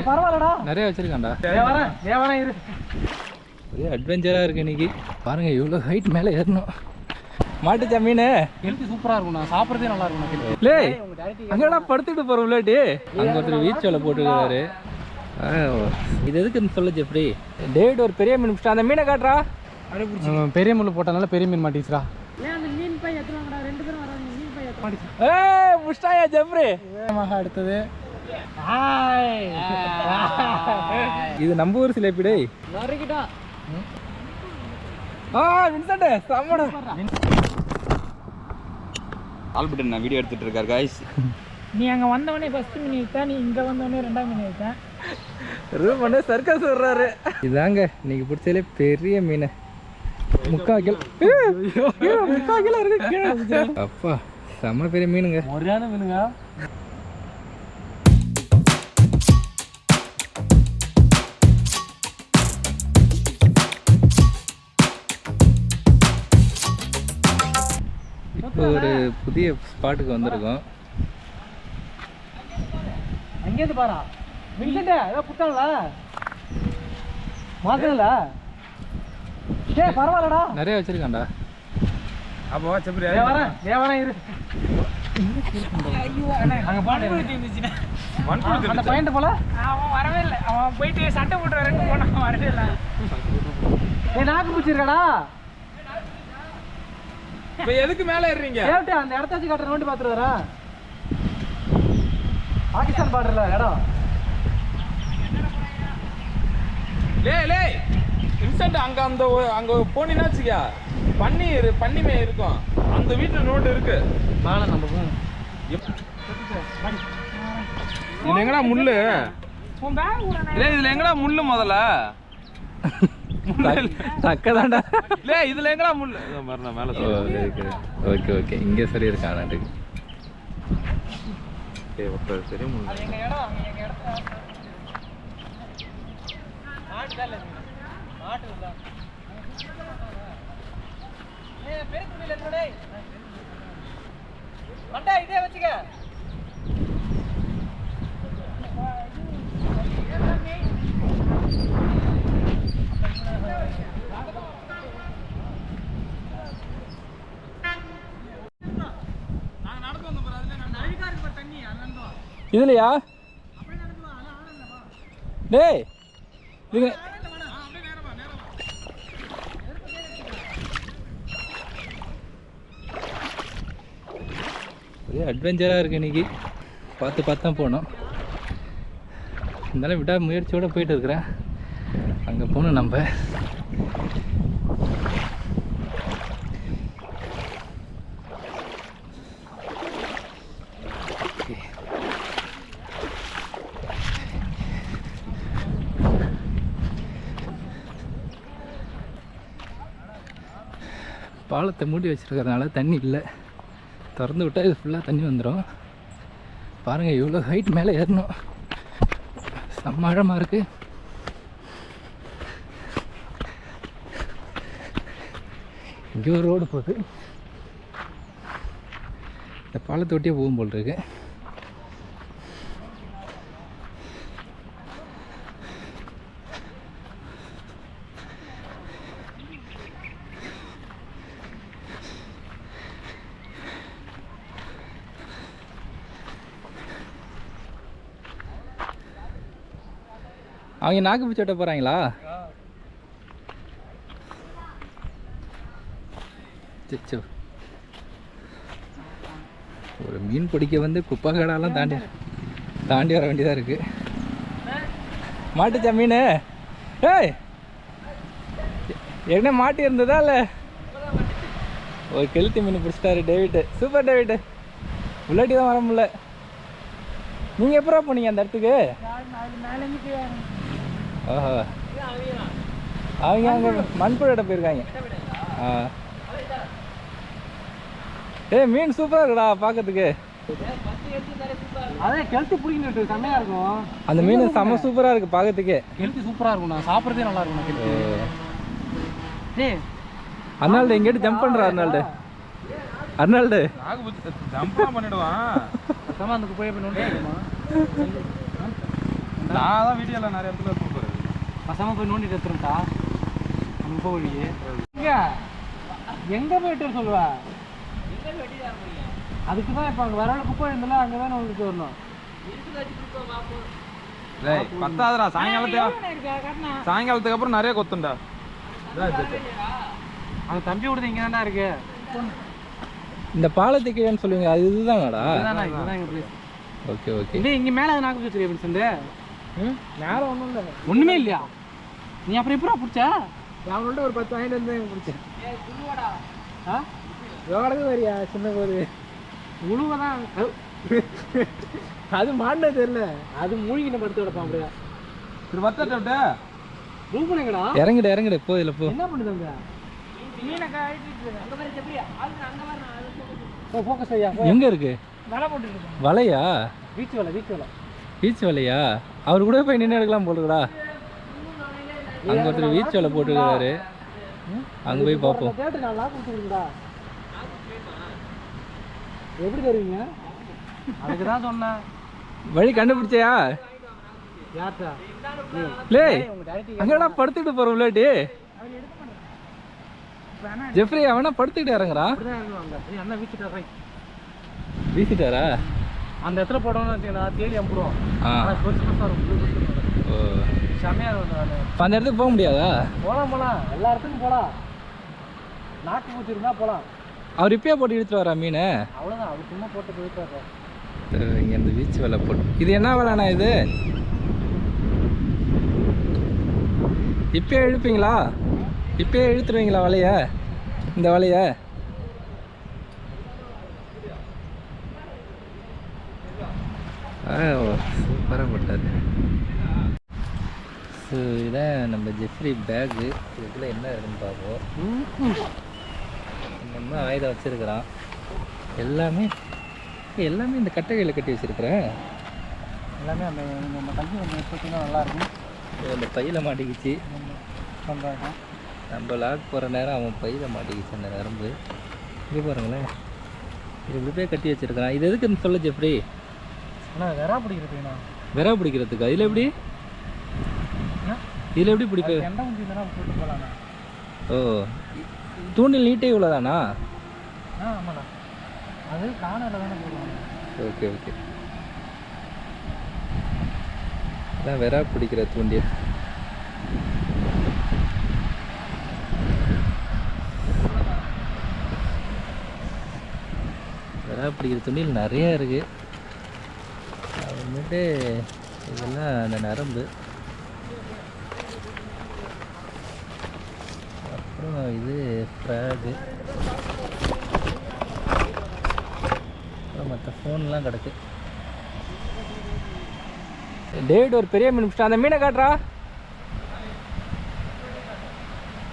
பரவாயில்லடா, நிறைய வச்சிருக்கான்டா. இரு. ஒரே அட்வென்ச்சராக இருக்குது இன்னைக்கு. பாருங்கள் இவ்வளோ ஹைட் மேலே ஏறணும். மாட்டுச்சா மீன் ஹெல்த்தி சூப்பராக இருக்கும்ண்ணா, சாப்பிட்றதே நல்லா இருக்கும். லே அங்கேடா படுத்துக்கிட்டு போகிற உள்ளாட்டி அங்கே ஒருத்தர் வீச்சோலை போட்டுருக்காரு. இது எதுக்குன்னு சொல்ல ஜெப்ரி. டேவிட் ஒரு பெரிய மீன் பிடிச்சா, அந்த மீனை காட்டுறா. பெரிய முள் போட்டனால பெரிய மீன் மாட்டிச்சுரா. புஷ்டாயா ஜெப்ரி. அடுத்தது இது நம்ம ஊர் சிலேபிடே. வின்சென்ட் சம்மடா. ஆல்பர்ட் நான் வீடியோ எடுத்துட்டு இருக்காரு गाइस. நீ அங்க வந்தவனே ஃபர்ஸ்ட் மீன் எடுத்தா, நீ இங்க வந்தவனே ரெண்டாவது மீன் எடுத்தா. ரூம் பண்ண சர்க்கஸ் வர்றாரு. இதாங்க இன்னைக்கு பிடிச்சதுலே பெரிய மீன். 3/4 கிலோ. 3/4 கிலோ இருக்கு. அப்பா செம்ம பெரிய மீனுங்க. ஒரேயான மீனுங்க. இப்போ ஒரு புதிய ஸ்பாட்டுக்கு வந்திருக்கோம். அங்கேருந்து பாரா வின்சென்ட், ஏதோ புத்தாங்களா மாத்தல. பரவாயில்லடா, நிறைய வச்சிருக்கான்டா. அப்போ செப்ரி வரேன் இரு. அங்க பாட்டு இருந்துச்சுன்னா அந்த பாயிண்ட் போல அவன் வரவே இல்லை. அவன் போயிட்டு சட்டை போட்டு வரேன்னு போனான், வரவே இல்லை. நாக்கு பிடிச்சிருக்காடா. இப்போ எதுக்கு மேலே ஏறுறீங்க? அந்த இடத்த வச்சு காட்டுற நோண்டி பார்த்துட்டு வரேன். பாகிஸ்தான் பார்டர்ல இடம். லே இன்ஸ்டன்ட் அங்க போனீங்கன்னாச்சுக்கா பண்ணிமே இருக்கும். அந்த வீட்டுல ரோடு இருக்கு. நம்ம இதுல எங்கடா முள்ளு? இதுல எங்கடா முள்ளு? முதல்ல தக்கதாண்டா. இதுல எங்கடா முள்ளு? மேல. ஓகே ஓகே, இங்கே சரி இருக்கா நாட்டுக்கு. பெரிய முள்ளு. இதே வச்சுக்க. இதுலையா? டேய் இது ஒரே அட்வென்ச்சராக இருக்குது இன்னைக்கு. பார்த்து தான் போகணும். இருந்தாலும் விடா முயற்சியோடு போயிட்டு இருக்கிறேன். அங்கே போகணும் நம்ம. பாலத்தை மூடி வச்சுருக்கிறதுனால தண்ணி இல்லை. திறந்து விட்டால் இது ஃபுல்லாக தண்ணி வந்துடும். பாருங்கள் இவ்வளோ ஹைட் மேலே ஏறணும். செம்ம ஆழமாக இருக்குது. இங்கே ஒரு ரோடு போகுது. இந்த பாலத்தை ஒட்டியே போகும் போல் இருக்கு. அவங்க நாக்கு பிடிச்சி விட்ட போகிறாங்களா? சச்சோ, ஒரு மீன் பிடிக்க வந்து குப்பை கடாலாம் தாண்டி வர வேண்டியதாக இருக்குது. மாட்டுச்சா மீன்? ஏய் என்ன மாட்டி இருந்ததா இல்லை? ஒரு கெளுத்தி மீன் பிடிச்சிட்டாரு டேவிட்டு. Super David. உள்ளாட்டி தான் வர முடியல. நீங்கள் எப்போ போனீங்க அந்த இடத்துக்கு? ஓஹோ, அவங்க அங்கே மண்புழ போயிருக்காங்க. மீன் சூப்பராக இருக்குடா பார்க்கறதுக்கு. அதே கெளுத்தி பிடிக்கிட்டு செம்மையா இருக்கும். அந்த மீன் செம்ம சூப்பராக இருக்குது பார்க்கறதுக்கே. கெளுத்தி சூப்பராக இருக்கும், சாப்பிட்றதே நல்லா இருக்கும். அர்னால்டு எங்கேட்டு ஜம்ப் பண்ணுறா? அர்னால்டு ஜம்ப்லாம் பண்ணிடுவான். அந்த குப்பையை நான் தான் வீடியோவில் நிறைய இடத்துல சூப்பர் பசங்க போய் நோண்டிட்டு எடுத்துருட்டா நம்ம போக வழியே எங்கே போயிட்டு சொல்லுவா அதுக்கு தான் இப்போ அங்கே வர குப்பை இருந்தாலும் அங்கே தான் உங்களுக்கு வரணும் பத்தாதுடா சாயங்காலத்துக்கு அப்புறம் நிறைய கொத்துண்டா அந்த தம்பி விடுது இங்கே தான்டா இருக்கு இந்த பாலத்துக்கீழன்னு சொல்லுவீங்க அது இதுதானடா இதுதான் எங்கள் பிளேஸ் ஓகே ஓகே இல்லை இங்கே மேலே அது நாக்கு வச்சுருக்கேன் வின்சென்ட் மேலே ஒன்றும் இல்லை ஒன்றுமே இல்லையா நீ அப்புறம் எப்படா பிடிச்ச அவங்கள்ட்ட ஒரு 10 வாங்கிட்டு வந்து பிடிச்சேன் எவ்வளவு வரியா சின்ன போது உழுவதான் அது மாட்டினது தெரியல அது மூழ்கின படுத்து விடப்பான் அப்படியே சரி வத்தட்ட மூவ் பண்ணுங்கடா இறங்கிடு போ இல்லை போ என்ன பண்ணுதாங்க ஃபோக்கஸ் ஐயா எங்க இருக்கு வலை போட்டுருக்கு வலையா பீச் வலை பீச் வலையா அவர் கூட போய் நின்று எடுக்கலாம் போலுடா அங்க ஒருத்தர் பீச் வலை போட்டுருக்காரு அங்க போய் பார்ப்போம் கேட்டு நான் லாக் கொடுத்துருக்கா எப்படி தருவீங்க அதுக்கு தான் சொன்னேன் வழி கண்டுபிடிச்சியா யார்ட்டா லே அங்கடா படுத்துக்கிட்டு போற உள்ளாட்டி ஜெஃப்ரி அவனா படுத்துக்கிட்டு இறங்குறான் அண்ணா வீச்சுட்டா வீசிட்டாரா அந்த இடத்துல போட்டோம்னு வச்சுக்கா தேடி அம்பிடுவோம் ஓ செம்மையாக இருக்கும் அந்த இடத்துக்கு போக முடியாதா போகலாம் எல்லா இடத்துக்கும் போகலாம் நாட்டு பூச்சி இருந்தால் போகலாம் அவர் இப்பயே போட்டு இழுத்துட்டு வரா மீன் அவ்வளோதான் அவர் சும்மா போட்டு போயிட்டு இங்கே இந்த பீச் வலை போட்டு இது என்ன வலைண்ணா இது இப்பயே இழுப்பீங்களா இப்பயே இழுத்துருவீங்களா வலைய இந்த வலைய சூப்பராக போட்டார் ஸோ இதான் நம்ம ஜெஃப்ரி பேக்கு இதுக்குள்ளே என்ன இருக்குன்னு பார்ப்போம் நம்ம ஆயுதம் வச்சுருக்கிறான் எல்லாமே இந்த கட்டைகளில் கட்டி வச்சுருக்கிறேன் எல்லாமே அந்த நம்ம கல்வி வந்து பார்த்தீங்கன்னா நல்லாயிருக்கும் இந்த பையில் மாட்டிக்கிச்சு சந்தோஷம் நம்ம லாக் போகிற நேரம் அவன் பையில் மாட்டிக்கிச்சு அந்த நரம்பு இது பாருங்களேன் இது இப்படி போய் கட்டி வச்சுருக்கிறான் இது எதுக்குன்னு சொல்ல ஜெஃப்ரி ஆனால் வெறா பிடிக்கிறதுண்ணா வெறா பிடிக்கிறதுக்கு அதில் எப்படி இதில் எப்படி பிடிப்பேன் எண்டை முந்தி இருந்தால் போட்டு போகலாண்ணா ஓ தூண்டில் நீட்டே இவ்வளோதானா ஆமாண்ணா அது காணல தானே போடுவாங்க ஓகே ஓகே அதான் வெறா பிடிக்கிற தூண்டில் வெறா பிடிக்கிற தூண்டில் நிறையா இருக்குது அப்புறமேட்டு இதெல்லாம் அந்த நரம்பு அப்புறம் இது ஃப்ராகு அப்புறம் மற்ற ஃபோன்லாம் கிடக்கு டேவிட் ஒரு பெரிய மீன் பிடிச்சா அந்த மீனை காட்டுறா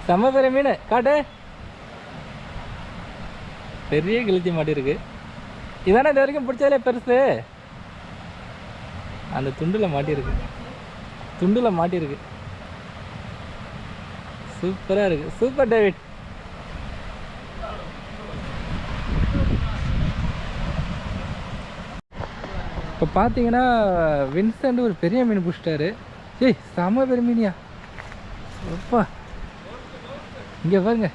செம்ம பெரிய மீன் காட்டு பெரிய கிழிச்சி மாட்டி இருக்கு இதானே இது வரைக்கும் பிடிச்சதுலே பெருசு அந்த துண்டில் மாட்டியிருக்கு சூப்பராக இருக்குது சூப்பர் டேவிட் இப்போ பார்த்தீங்கன்னா வின்சென்ட் ஒரு பெரிய மீன் பிடிச்சிட்டாரு ஏய் செம்ம பெரிய மீனியா அப்பா இங்கே பாருங்க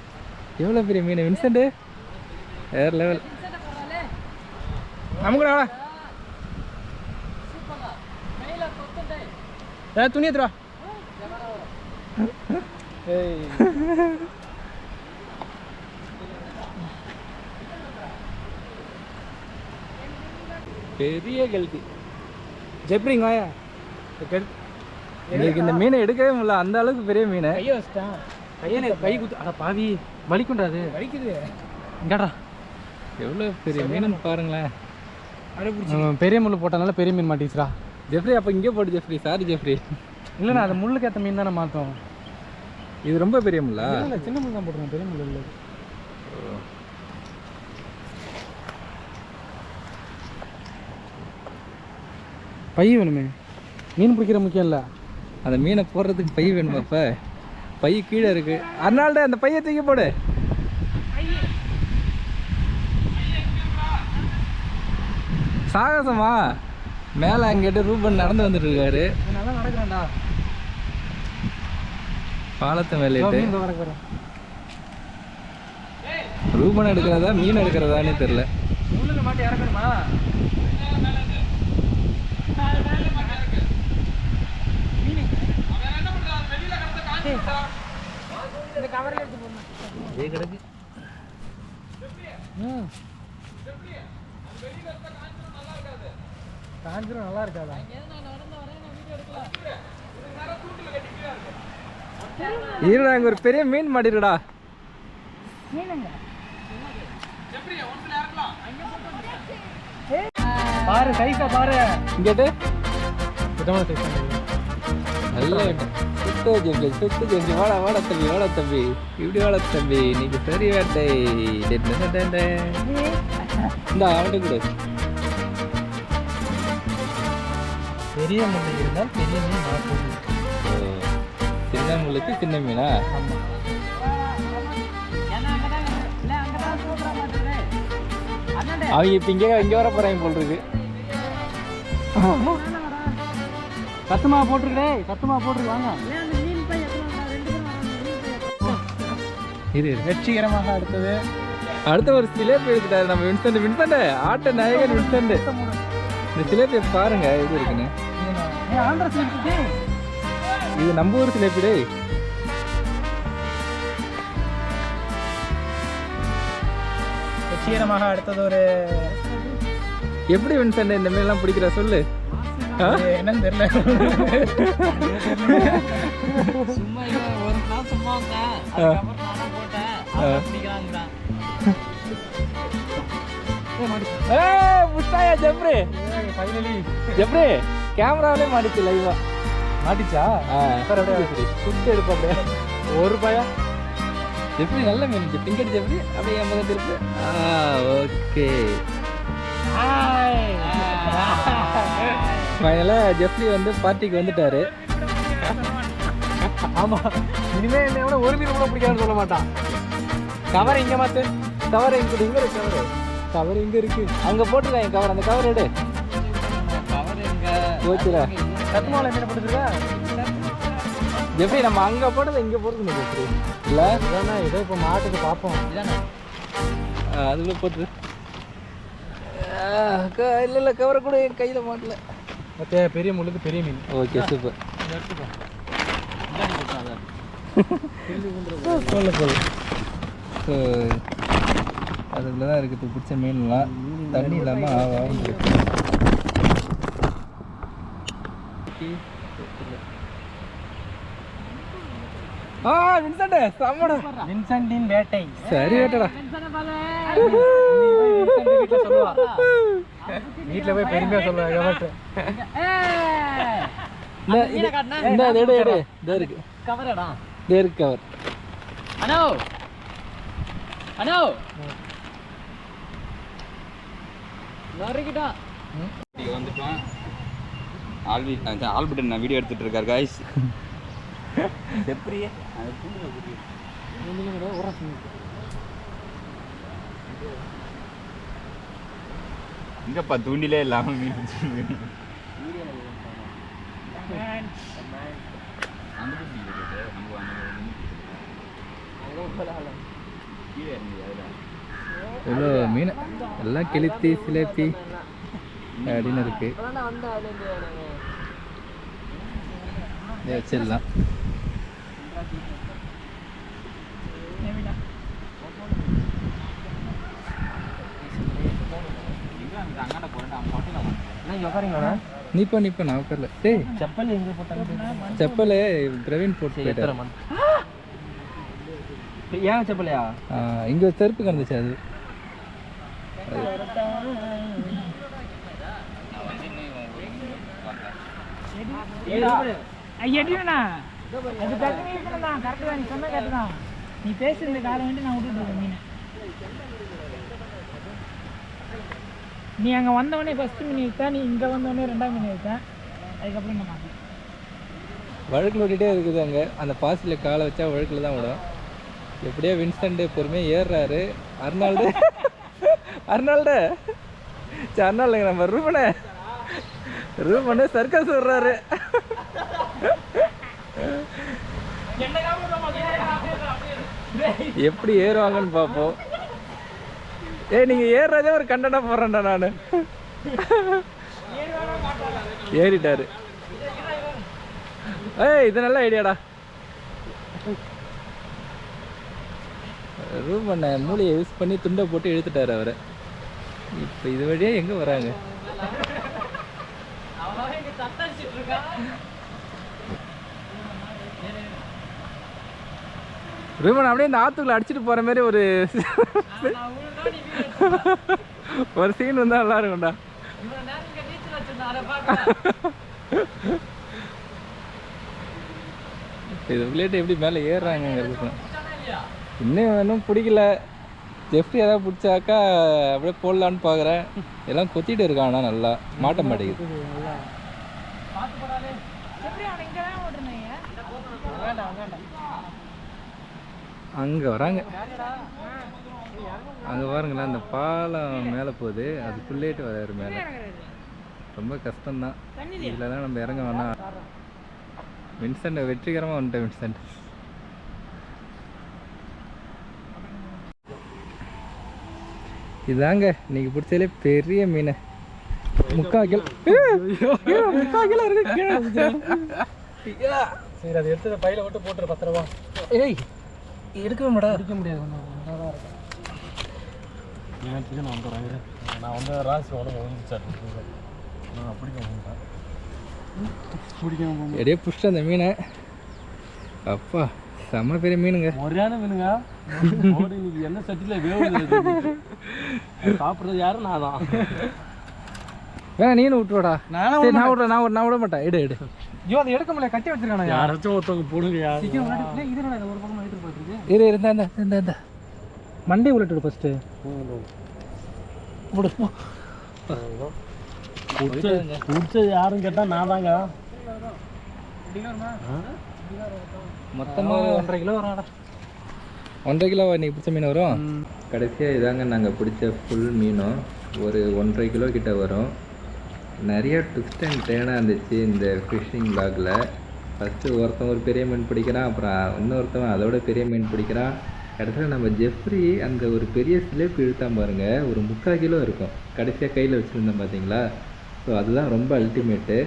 எவ்வளோ பெரிய மீன் வின்சென்ட்டு வேறு லெவல் நமக்கு துணி எத்துவா பெரிய கல்வி ஜெப்ரிங் வாயா இன்னைக்கு இந்த மீனை எடுக்கவே முடியல அந்த அளவுக்கு பெரிய மீன் கையை வச்சிட்டான் கை குத்து அட பாவி வலிக்குண்டாது வலிக்குது இங்கடா எவ்வளோ பெரிய மீன் பாருங்களேன் பெரிய முள் போட்டனால பெரிய மீன் மாட்டிச்சுரா ஜெஃப்ரி அப்போ இங்கே போட்டு ஜெஃப்ரி சாரி ஜெஃப்ரி இல்லைண்ணா அது முள்ளுக்கு ஏற்ற மீன் தானே மாற்றோம் இது ரொம்ப பெரிய முள்ளா இல்லை சின்ன முள் தான் போட்டுருவோம் பெரிய முள் இல்லை பை வேணுமே மீன் பிடிக்கிற முக்கியம் இல்லை அந்த மீனை போடுறதுக்கு பை வேணுமா இப்போ பை கீழே இருக்கு அதனால அந்த பையை தூக்கி போடு சாகசமா மேலே அங்கிட்ட ரூபன் நடந்து வந்துட்டு இருக்காரு வரேன்டா. பாலத்து மேலேட்டு மீன் வரேன். ரூபன் எடுக்கிறதா மீன் எடுக்கிறதானே தெரியல. உள்ளுக்கு மாட்டி இறக்கணுமா? இந்த கவரில் எடுத்து போடணும். இதே கிடக்கு. காஞ்சிரும் நல்லா இருக்காதா? இருடா, அங்கே ஒரு பெரிய மீன் மாட்டிருடா. பாரு சைஸா பாரு. இங்கேட்டு சுத்தமான சைஸ். நல்ல சுத்த ஜெம்பி சுத்த ஜெம்பி. வாடா வாடா தம்பி, வாடா தம்பி, இப்படி வாடா தம்பி, இன்னைக்கு சரி வேட்டை. இந்த அவன்கிட்ட கூட பெரிய முள்ளை இருந்தால் பெரிய மீன் மாட்டோம். சின்ன முள்ளுக்கு சின்ன மீனா? அவங்க இப்போ இங்கே வர போகிறாங்க போல் இருக்கு. சத்துமா போட்டுருக்கே, சத்துமா போட்டுருக்கு. வாங்க. இது வெற்றிகரமாக அடுத்தது அடுத்த ஒரு சிலேபி எடுத்துட்டாரு நம்ம வின்சென்ட் ஆட்ட நாயகன் வின்சென்ட். இந்த சிலேபியை பாருங்க இது இருக்குன்னு. ஆந்திர சிலேபி. இது நம்ம ஊர் சிலேபிடே. வெற்றிகரமாக அடுத்தது ஒரு எப்படி வின்சென்ட் இந்த மீன்லாம் பிடிக்கிற சொல்லு. என்னன்னு தெரியல. சும்மா ஒரு நாள் சும்மா வந்தேன், அதுக்கப்புறம் நானும் போட்டேன். அவன் பிடிக்கிறாங்கடா. முட்டாயா ஜெப்ரி, ஃபைனலி ஜெப்ரி கேமராவிலே மாட்டிச்சு லைவா. மாட்டிச்சா? சுட்டு எடுப்பாங்க. ₹1 ஜெப்ரி நல்ல மீன். பிங்கட் ஜெப்ரி அப்படியே 80 இருக்கு. ஓகே, ஃபைனலாக ஜெப்ரி வந்து பார்ட்டிக்கு வந்துட்டாரு. ஆமாம், இனிமேல் என்னை விட ஒரு மீன் கூட பிடிக்காதுன்னு சொல்ல மாட்டான். கவர் இங்கே மாற்று. கவர் இங்கே இருக்கு. கவர் இங்கே இருக்கு. அங்கே போட்டுருக்காங்க கவர். அந்த கவர் எடு. கவர் எங்க போச்சுடா. சத்துமாவில் மீன் போட்டுருக்கா? ஜெப்ரி நம்ம அங்கே போட்டது இங்கே போட்டுருக்கணும் ஜெப்ரி. இல்லை இல்லைண்ணா, இதோ இப்போ மாட்டுக்கு பார்ப்போம். இதானே அதுக்குள்ளே போட்டுரு. இல்லை கவரை கூட என் கையில் மாட்டல. ஓகே, பெரிய முள்ளுக்கு பெரிய மீன். Okay, super. எடுத்துக்கோ. இதானே போட்டாங்க. போல ஸோ அதுக்குள்ள தான் இருக்குது பிடிச்ச மீன்லாம். தண்ணி இல்லாமல் ஆகும். வின்சென்ட் சம்மடா. வின்சென்டின் வேட்டை. சரி வேட்டடா. வீட்டில் சொல்லுவா. வீட்டில் போய் பெருமையாக சொல்லுவா. எவர்ட்டு இந்த எடு எடு. இதோ இருக்கு கவரடா. இதோ இருக்கு கவர். அண்ணோ அண்ணோ நறுக்கிட்டா. வந்துட்டோம். ஆல்பர்ட் நான் வீடியோ எடுத்துட்டு இருக்காரு காய்ஸ். எப்படியே இங்கப்பா தூண்டிலே இல்லாம மீன் எவ்வளோ மீன் எல்லாம் கெளுத்தி சிலேப்பி அப்படின்னு இருக்கு. இதை வச்சிடலாம். நீப்பா நான் உட்காரல. டேய் செப்பல் எங்கே போட்டாங்க? செப்பல் பிரவீன் போட்டு போயிட்டாரு. ஏன் செப்பலையா? இங்கே ஒரு செருப்பு கிடந்துச்சு. அது எடினா அது டக்குனு இருக்கணும் தான். கரெக்டு தான், நீ சொன்ன கரெக்டு தான். நீ பேசுறது காலம் வேண்டி நான் விட்டுட்டு மீன். நீ அங்கே வந்தவொடனே ஃபஸ்ட்டு மீன் எடுத்தேன், நீ இங்கே வந்தவொடனே 2ஆம் மீன் எடுத்தேன். அதுக்கப்புறம் என்ன மாட்டேன். வழுக்கில் விட்டுட்டே இருக்குது. அங்கே அந்த பாசியில் காலை வச்சா வழுக்கில் தான் விடும். எப்படியோ வின்சென்ட் பொறுமையாக ஏறுறாரு. அர்னால்டு சரி, அர்னால்டுங்க நம்ம ரூபனே சர்க்கஸ் விடுறாரு. எப்படி ஏறுவாங்கன்னு பார்ப்போம். நீங்க ஏறுறதே ஒரு கண்டனா போடுறேன்டா நான். ஏறிட்டாரு. இது நல்ல ஐடியாடா. ரூம் பண்ண மூளையை யூஸ் பண்ணி துண்டை போட்டு இழுத்துட்டாரு அவரை. இப்போ இது வழியா எங்க வராங்க? ரூமன் அப்படியே இந்த ஆத்துக்குள்ள அடிச்சுட்டு போற மாதிரி ஒரு சீன் வந்தா நல்லா இருக்கும்டா. இது விளையாட்டு எப்படி மேலே ஏறுறாங்க இன்னும் பிடிக்கல. ஜெஃப்ரி ஏதாவது பிடிச்சாக்கா அப்படியே போடலான்னு பார்க்குறேன். எல்லாம் கொத்திட்டு இருக்கான், ஆனால் நல்லா மாட்ட மாட்டேங்குது. அங்கே வராங்க. அங்கே பாருங்களேன், அந்த பாலம் மேலே போகுது, அதுக்குள்ளேட்டு வராரு மேலே. ரொம்ப கஷ்டம்தான். இதில் தான் நம்ம இறங்க வேணாம். வின்சென்ட் வெற்றிகரமாக வந்துட்டேன். வின்சென்ட் இதாங்க இன்னைக்கு பிடிச்சதுலே பெரிய மீன். 3/4 கிலோ. 3/4 கிலோ இருக்கு. சரி, அதை எடுத்து பையில விட்டு போட்டுரு 10 ரூபா. எடுக்க முடியாது. எடுக்க முடியாது. நான் வந்து ராசி நான் பிடிக்கணும். எடையே பிடிச்சிட்டு அந்த மீனை. அப்பா செம்ம பெரிய மீனுங்க. முறையான மீனுங்க. இன்னைக்கு என்ன சட்டியில் வேவுது சாப்பிட்றது யாரும் நான் தான். நீனு விட்டுவாடா. நான் விட மாட்டேன். எடு. ஐயோ, அதை எடுக்க முடியல, கட்டி வச்சிருக்கானே. யாராச்சும் ஒருத்தவங்க போடுங்க. இது இருந்தா மண்டே உள்ளட்டு ஃபர்ஸ்ட் பிடிச்சது யாரும் கேட்டா நான் தாங்க. மொத்தமாக 1.5 கிலோ வரும். 1.5 கிலோ இன்னைக்கு பிடிச்ச மீன் வரும். கடைசியாக இதாங்க நாங்கள் பிடிச்ச ஃபுல் மீனும் ஒரு 1.5 கிலோ கிட்ட வரும். நிறைய ட்விஸ்ட் அண்ட் டேர்னாக இருந்துச்சு இந்த ஃபிஷ்ஷிங் வ்ளாகில். ஃபஸ்ட்டு ஒருத்தன் ஒரு பெரிய மீன் பிடிக்கிறான், அப்புறம் இன்னொருத்தவன் அதோட பெரிய மீன் பிடிக்கிறான். கடைசியில் நம்ம ஜெஃப்ரி அந்த ஒரு பெரிய ஸ்லேப் இழுத்தான் பாருங்கள், ஒரு 3/4 கிலோ இருக்கும். கடைசியாக கையில் வச்சுருந்தேன் பார்த்தீங்களா. ஸோ அதுதான் ரொம்ப அல்டிமேட்டு.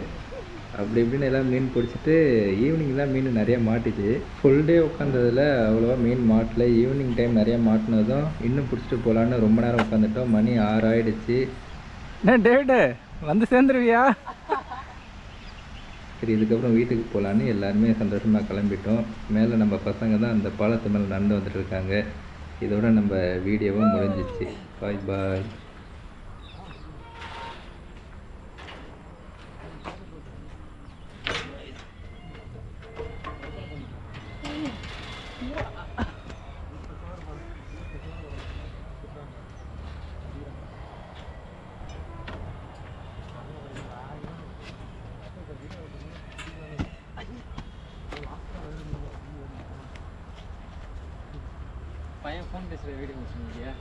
அப்படி இப்படின்னு எல்லாம் மீன் பிடிச்சிட்டு ஈவினிங் தான் மீன் நிறையா மாட்டிச்சு. ஃபுல் டே உட்காந்ததில் அவ்வளோவா மீன் மாட்டல. ஈவினிங் டைம் நிறையா மாட்டினதும் இன்னும் பிடிச்சிட்டு போகலான்னு ரொம்ப நேரம் உட்காந்துட்டோம். மணி 6 ஆகிடுச்சு. என்ன டேவிடு வந்து சேர்ந்துருவியா? சரி, இதுக்கப்புறம் வீட்டுக்கு போகலான்னு எல்லாருமே சந்தோஷமாக கிளம்பிட்டோம். மேலே நம்ம பசங்க தான் அந்த பாலத்து மேலே நடந்து வந்துட்டு இருக்காங்க. இதோட நம்ம வீடியோவும் முடிஞ்சிச்சு. பாய் பாய். பையன் ஃபோன் பேசுகிற வீடியோ முடிச்சுருந்தியா?